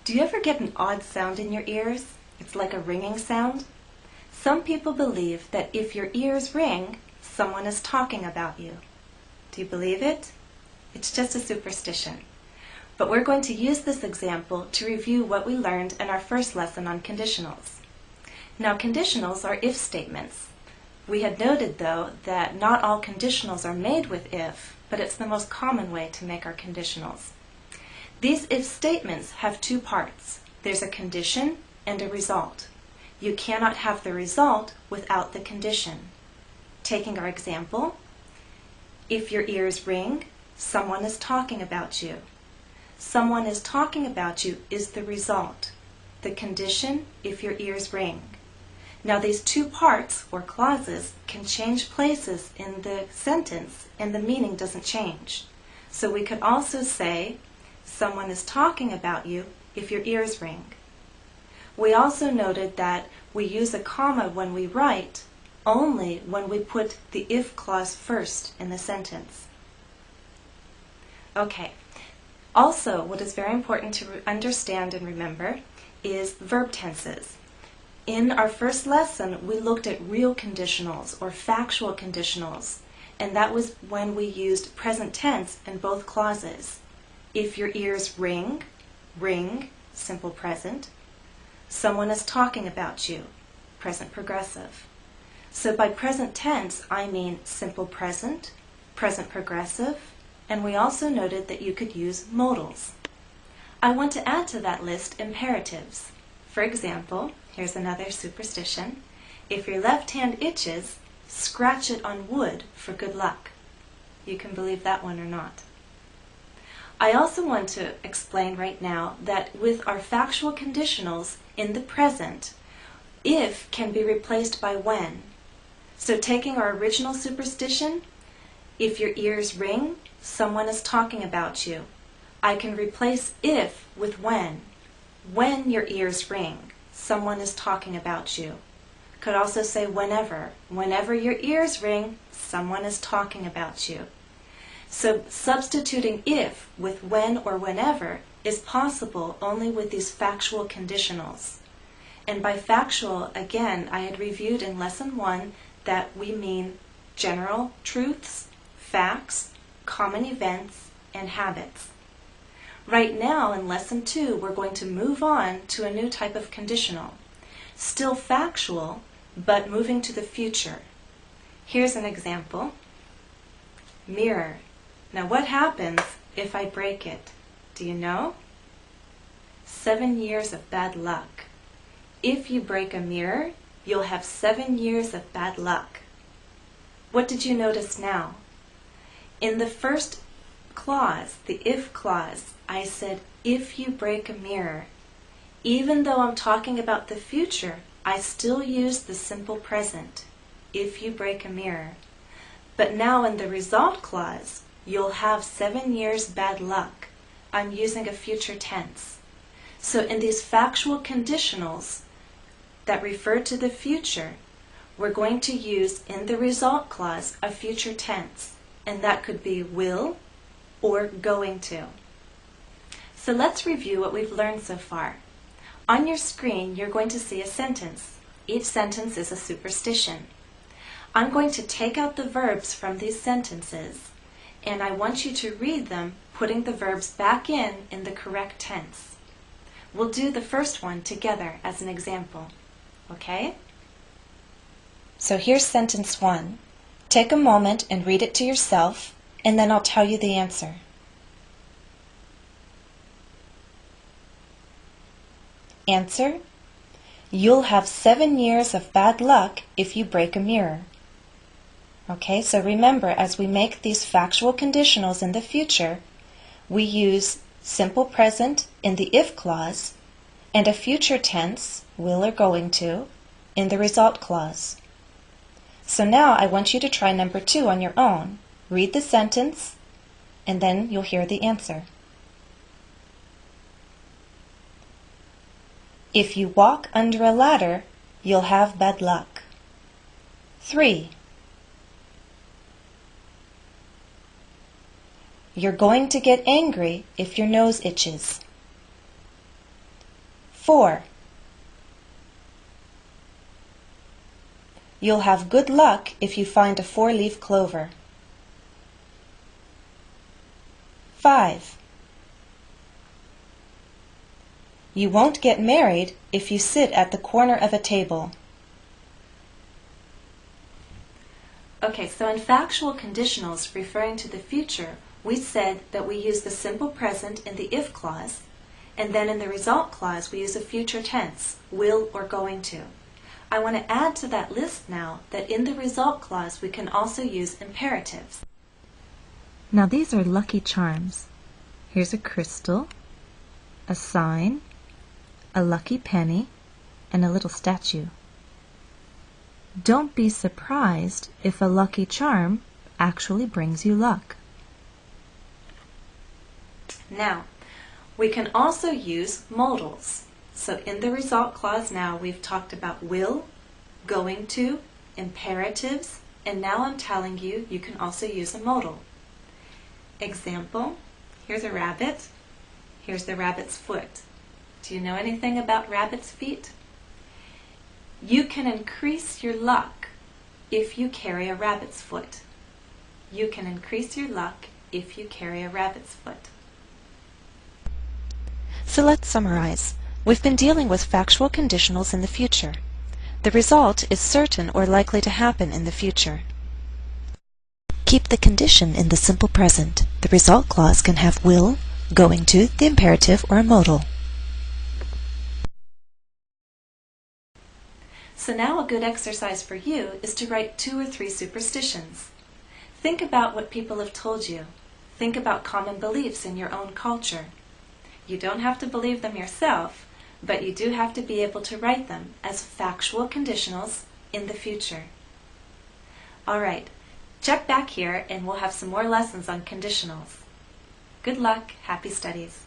Do you ever get an odd sound in your ears? It's like a ringing sound. Some people believe that if your ears ring, someone is talking about you. Do you believe it? It's just a superstition. But we're going to use this example to review what we learned in our first lesson on conditionals. Now, conditionals are if statements. We had noted, though, that not all conditionals are made with if, but it's the most common way to make our conditionals. These if statements have two parts. There's a condition and a result. You cannot have the result without the condition. Taking our example, if your ears ring, someone is talking about you. Someone is talking about you is the result. The condition, if your ears ring. Now these two parts, or clauses, can change places in the sentence and the meaning doesn't change. So we could also say, someone is talking about you if your ears ring. We also noted that we use a comma when we write only when we put the if clause first in the sentence. Okay. Also, what is very important to understand and remember is verb tenses. In our first lesson, we looked at real conditionals or factual conditionals, and that was when we used present tense in both clauses. If your ears ring, ring, simple present. Someone is talking about you, present progressive. So by present tense, I mean simple present, present progressive, and we also noted that you could use modals. I want to add to that list imperatives. For example, here's another superstition. If your left hand itches, scratch it on wood for good luck. You can believe that one or not. I also want to explain right now that with our factual conditionals in the present, if can be replaced by when. So taking our original superstition, if your ears ring, someone is talking about you. I can replace if with when. When your ears ring, someone is talking about you. Could also say whenever. Whenever your ears ring, someone is talking about you. So substituting if with when or whenever is possible only with these factual conditionals. And by factual, again, I had reviewed in lesson 1 that we mean general truths, facts, common events, and habits. Right now in lesson 2, we're going to move on to a new type of conditional. Still factual, but moving to the future. Here's an example. Mirror. Now what happens if I break it? Do you know? 7 years of bad luck. If you break a mirror, you'll have 7 years of bad luck. What did you notice now? In the first clause, the if clause, I said, if you break a mirror. Even though I'm talking about the future, I still use the simple present, if you break a mirror. But now in the result clause, you'll have 7 years bad luck. I'm using a future tense. So in these factual conditionals that refer to the future, we're going to use in the result clause a future tense. And that could be will or going to. So let's review what we've learned so far. On your screen, you're going to see a sentence. Each sentence is a superstition. I'm going to take out the verbs from these sentences, and I want you to read them, putting the verbs back in the correct tense. We'll do the first one together as an example. Okay? So here's sentence 1. Take a moment and read it to yourself, and then I'll tell you the answer. Answer: you'll have 7 years of bad luck if you break a mirror. Okay, so remember, as we make these factual conditionals in the future, we use simple present in the if clause and a future tense, will or going to, in the result clause. So now I want you to try number 2 on your own. Read the sentence, and then you'll hear the answer. If you walk under a ladder, you'll have bad luck. 3. You're going to get angry if your nose itches. 4. You'll have good luck if you find a 4-leaf clover. 5. You won't get married if you sit at the corner of a table. Okay, so in factual conditionals referring to the future, we said that we use the simple present in the if clause, and then in the result clause we use a future tense, will or going to. I want to add to that list now that in the result clause we can also use imperatives. Now these are lucky charms. Here's a crystal, a sign, a lucky penny, and a little statue. Don't be surprised if a lucky charm actually brings you luck. Now, we can also use modals. So in the result clause now we've talked about will, going to, imperatives, and now I'm telling you you can also use a modal. Example, here's a rabbit, here's the rabbit's foot. Do you know anything about rabbit's feet? You can increase your luck if you carry a rabbit's foot. You can increase your luck if you carry a rabbit's foot. So let's summarize. We've been dealing with factual conditionals in the future. The result is certain or likely to happen in the future. Keep the condition in the simple present. The result clause can have will, going to, the imperative, or a modal. So now a good exercise for you is to write 2 or 3 superstitions. Think about what people have told you. Think about common beliefs in your own culture. You don't have to believe them yourself, but you do have to be able to write them as factual conditionals in the future. All right, check back here and we'll have some more lessons on conditionals. Good luck, happy studies.